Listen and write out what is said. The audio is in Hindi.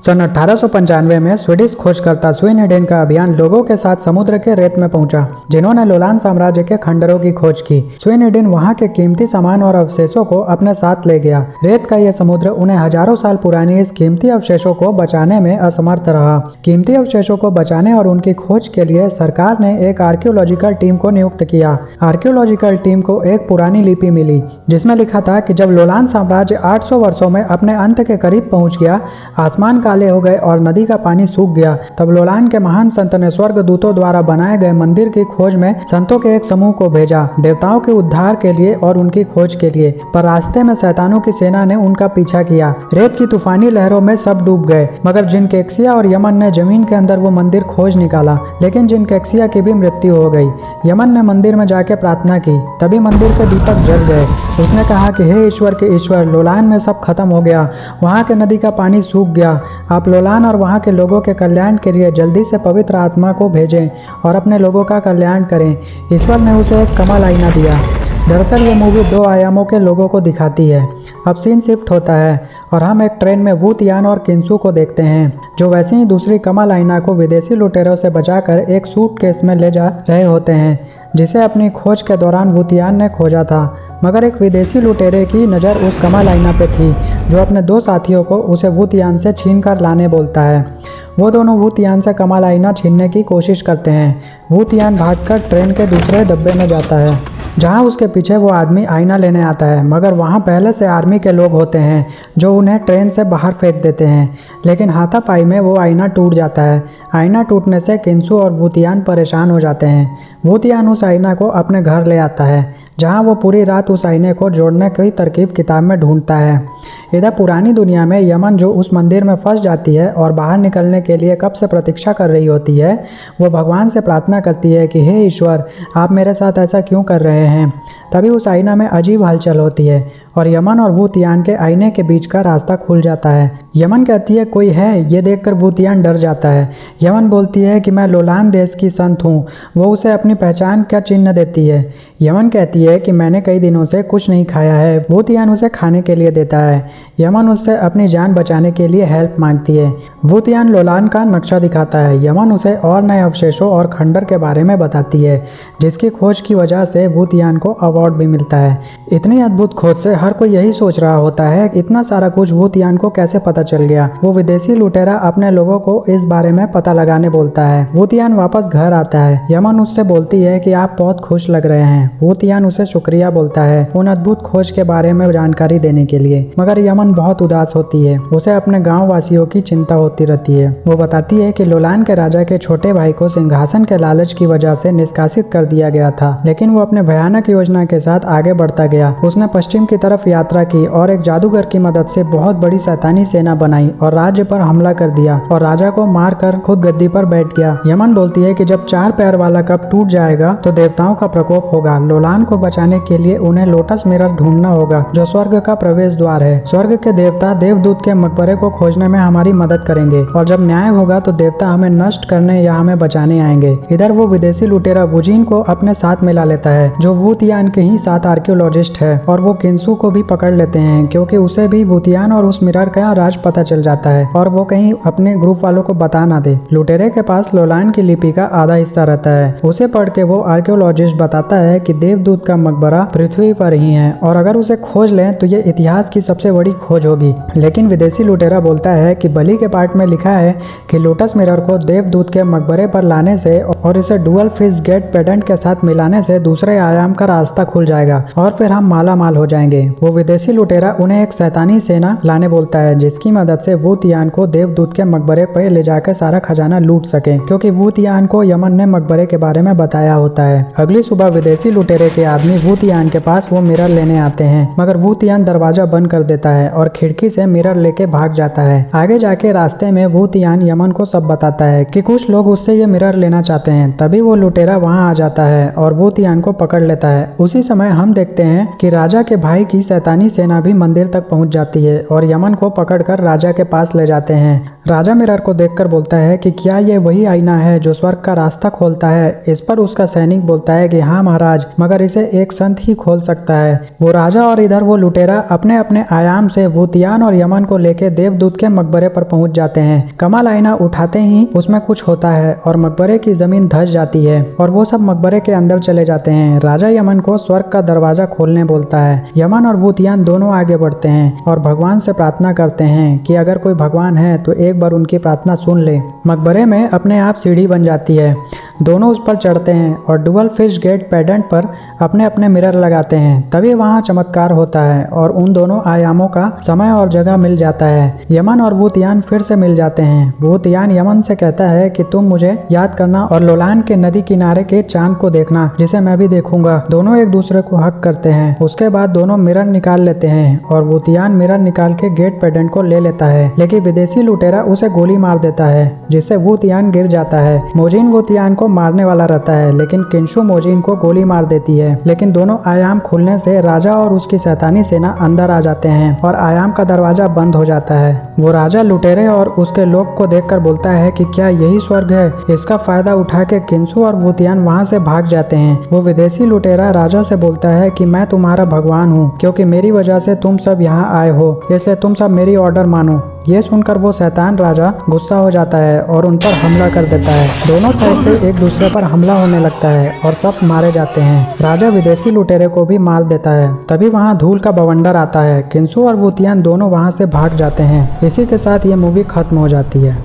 सन 1895 में स्वीडिश खोजकर्ता स्वीनेडेन का अभियान लोगों के साथ समुद्र के रेत में पहुंचा, जिन्होंने लोलान साम्राज्य के खंडरों की खोज की। स्वीनेडेन वहां के कीमती सामान और अवशेषों को अपने साथ ले गया। रेत का यह समुद्र उन्हें हजारों साल पुरानी इस कीमती अवशेषों को बचाने में असमर्थ रहा। कीमती अवशेषों को बचाने और उनकी खोज के लिए सरकार ने एक आर्कियोलॉजिकल टीम को नियुक्त किया। आर्कियोलॉजिकल टीम को एक पुरानी लिपि मिली, जिसमें लिखा था कि जब लोलान साम्राज्य 800 वर्षों में अपने अंत के करीब पहुंच गया, आसमान काले हो गए और नदी का पानी सूख गया, तब लोलान के महान संत ने स्वर्गदूतों द्वारा बनाए गए मंदिर की खोज में संतों के एक समूह को भेजा, देवताओं के उद्धार के लिए और उनकी खोज के लिए। पर रास्ते में शैतानों की सेना ने उनका पीछा किया। रेत की तूफानी लहरों में सब डूब गए, मगर जिनकेक्सिया और यमन ने जमीन के अंदर वो मंदिर खोज निकाला। लेकिन जिनकेक्सिया की भी मृत्यु हो गई। यमन ने मंदिर में जाके प्रार्थना की, तभी मंदिर के दीपक जल गए। उसने कहा कि हे ईश्वर के ईश्वर, लोलान में सब खत्म हो गया, वहाँ के नदी का पानी सूख गया। आप लोलान और वहाँ के लोगों के कल्याण के लिए जल्दी से पवित्र आत्मा को भेजें और अपने लोगों का कल्याण करें। ईश्वर ने उसे एक कमल आईना दिया। दरअसल ये मूवी 2 आयामों के लोगों को दिखाती है। अब सीन शिफ्ट होता है और हम एक ट्रेन में वू तियान और किंसू को देखते हैं, जो वैसे ही दूसरी कमल आईना को विदेशी लुटेरों से बचाकर एक सूटकेस में ले जा रहे होते हैं, जिसे अपनी खोज के दौरान वू तियान ने खोजा था। मगर एक विदेशी लुटेरे की नज़र उस कमल आईना पे थी, जो अपने 2 साथियों को उसे वू तियान से छीन कर लाने बोलता है। वो दोनों वू तियान से कमल आईना छीनने की कोशिश करते हैं। वू तियान भागकर ट्रेन के दूसरे डब्बे में जाता है, जहां उसके पीछे वो आदमी आईना लेने आता है। मगर वहां पहले से आर्मी के लोग होते हैं, जो उन्हें ट्रेन से बाहर फेंक देते हैं। लेकिन हाथापाई में वो आईना टूट जाता है। आईना टूटने से किंसू और वू तियान परेशान हो जाते हैं। वू तियान उस आईना को अपने घर ले आता है, जहां वो पूरी रात उस आईने को जोड़ने की तरकीब किताब में ढूंढता है। इधर पुरानी दुनिया में यमन, जो उस मंदिर में फंस जाती है और बाहर निकलने के लिए कब से प्रतीक्षा कर रही होती है, वो भगवान से प्रार्थना करती है कि हे ईश्वर, आप मेरे साथ ऐसा क्यों कर रहे हैं। तभी उस आईना में अजीब हलचल होती है और यमन और वू तियान के आईने के बीच का रास्ता खुल जाता है। यमन कहती है कोई है, ये देखकर वू तियान डर जाता है। यमन बोलती है कि मैं लोलान देश की संत हूँ। वो उसे अपनी पहचान का चिन्ह देती है। यमन कहती है कि मैंने कई दिनों से कुछ नहीं खाया है। वू तियान उसे खाने के लिए देता है। यमन उससे अपनी जान बचाने के लिए हेल्प मांगती है। वू तियान लोलान का नक्शा दिखाता है। यमन उसे और नए अवशेषों और खंडर के बारे में बताती है, जिसकी खोज की वजह से वू तियान को अवार्ड भी मिलता है। इतनी अद्भुत खोज से हर कोई यही सोच रहा होता है, इतना सारा कुछ वू तियान को कैसे पता चल गया। वो विदेशी लुटेरा अपने लोगों को इस बारे में पता लगाने बोलता है। वू तियान वापस घर आता है। यमन उससे बोलती है कि आप बहुत खुश लग रहे हैं। वू तियान उसे शुक्रिया बोलता है उन अद्भुत खोज के बारे में जानकारी देने के लिए। मगर यमन बहुत उदास होती है। उसे अपने गांव वासियों की चिंता होती रहती है। वो बताती है कि लोलान के राजा के छोटे भाई को सिंहासन के लालच की वजह से निष्कासित कर दिया गया था, लेकिन वो अपने भयानक योजना के साथ आगे बढ़ता गया। उसने पश्चिम की तरफ यात्रा की और एक जादूगर की मदद से बहुत बड़ी शैतानी सेना बनाई और राज्य पर हमला कर दिया और राजा को मारकर खुद गद्दी पर बैठ गया। यमन बोलती है कि जब 4 पैर वाला कप टूट जाएगा तो देवताओं का प्रकोप होगा। लोलान को बचाने के लिए उन्हें लोटस मिरर ढूंढना होगा, जो स्वर्ग का प्रवेश द्वार है। स्वर्ग के देवता देवदूत के मकबरे को खोजने में हमारी मदद करेंगे और जब न्याय होगा तो देवता हमें नष्ट करने या हमें बचाने आएंगे। इधर वो विदेशी लुटेरा वुजिन को अपने साथ मिला लेता है, जो वू तियान के ही साथ आर्कियोलॉजिस्ट है, और वो किंसू को भी पकड़ लेते हैं, क्योंकि उसे भी वू तियान और उस मिरर का राज पता चल जाता है और वो कहीं अपने ग्रुप वालों को बता ना दे। लुटेरे के पास लोलान की लिपि का आधा हिस्सा रहता है। उसे पढ़ के वो आर्कियोलॉजिस्ट बताता है कि देवदूत का मकबरा पृथ्वी पर ही है और अगर उसे खोज लें तो ये इतिहास की सबसे बड़ी खोज होगी। लेकिन विदेशी लुटेरा बोलता है कि बली के पार्ट में लिखा है कि लोटस मिरर को देवदूत के मकबरे पर लाने से और इसे डुअल फिश गेट पेडेंट के साथ मिलाने से दूसरे आयाम का रास्ता खुल जाएगा और फिर हम माला माल हो जाएंगे। वो विदेशी लुटेरा उन्हें एक शैतानी सेना लाने बोलता है, जिसकी मदद से वू तियान को देवदूत के मकबरे पर ले जाकर सारा खजाना लूट सके, क्योंकि वू तियान को यमन ने मकबरे के बारे में बताया होता है। अगली सुबह विदेशी लुटेरे के आदमी वू तियान के पास वो मिरर लेने आते हैं, मगर वू तियान दरवाजा बंद कर देता है और खिड़की से मिरर लेके भाग जाता है। आगे जाके रास्ते में वू तियान यमन को सब बताता है कि कुछ लोग उससे ये मिरर लेना चाहते हैं। तभी वो लुटेरा वहाँ आ जाता है और वू तियान को पकड़ लेता है। उसी समय हम देखते हैं कि राजा के भाई की शैतानी सेना भी मंदिर तक पहुंच जाती है और यमन को पकड़कर राजा के पास ले जाते हैं। राजा मिरर को देखकर बोलता है कि क्या ये वही आईना है जो स्वर्ग का रास्ता खोलता है। इस पर उसका सैनिक बोलता है कि हाँ महाराज, मगर इसे एक संत ही खोल सकता है। वो राजा और इधर वो लुटेरा अपने अपने आयाम आराम से वूतियान और यमन को लेके देवदूत के मकबरे पर पहुंच जाते हैं। कमल आईना उठाते ही उसमें कुछ होता है और मकबरे की जमीन धंस जाती है और वो सब मकबरे के अंदर चले जाते हैं। राजा यमन को स्वर्ग का दरवाजा खोलने बोलता है। यमन और वूतियान दोनों आगे बढ़ते हैं और भगवान से प्रार्थना करते हैं कि अगर कोई भगवान है तो एक बार उनकी प्रार्थना सुन ले। मकबरे में अपने आप सीढ़ी बन जाती है। दोनों उस पर चढ़ते हैं और डुअल फिश गेट पेडेंट पर अपने अपने मिरर लगाते हैं। तभी वहाँ चमत्कार होता है और उन दोनों आयामों का समय और जगह मिल जाता है। यमन और वूतियान फिर से मिल जाते हैं। वूतियान यमन से कहता है कि तुम मुझे याद करना और लोलान के नदी किनारे के चांद को देखना, जिसे मैं भी देखूंगा। दोनों एक दूसरे को हक करते हैं। उसके बाद दोनों मिरर निकाल लेते हैं और वूतियान मिरर निकाल के गेट पेडेंट को ले लेता है, लेकिन विदेशी लुटेरा उसे गोली मार देता है, जिससे वूतियान गिर जाता है। मोजिन वूतियान को मारने वाला रहता है, लेकिन किंशु मोजिन को गोली मार देती है। लेकिन दोनों आयाम खुलने से राजा और उसकी शैतानी सेना अंदर आ जाते हैं और आयाम का दरवाजा बंद हो जाता है। वो राजा लुटेरे और उसके लोग को देखकर बोलता है कि क्या यही स्वर्ग है। इसका फायदा उठा के किंशु और वूतियान वहाँ से भाग जाते हैं। वो विदेशी लुटेरा राजा से बोलता है कि मैं तुम्हारा भगवान हूँ, क्योंकि मेरी वजह से तुम सब यहाँ आए हो, इसलिए तुम सब मेरी ऑर्डर मानो। ये सुनकर वो शैतान राजा गुस्सा हो जाता है और उन पर हमला कर देता है। दोनों साइड से एक दूसरे पर हमला होने लगता है और सब मारे जाते हैं। राजा विदेशी लुटेरे को भी मार देता है। तभी वहाँ धूल का बवंडर आता है। किंशु और वूतियान दोनों वहाँ से भाग जाते हैं। इसी के साथ ये मूवी खत्म हो जाती है।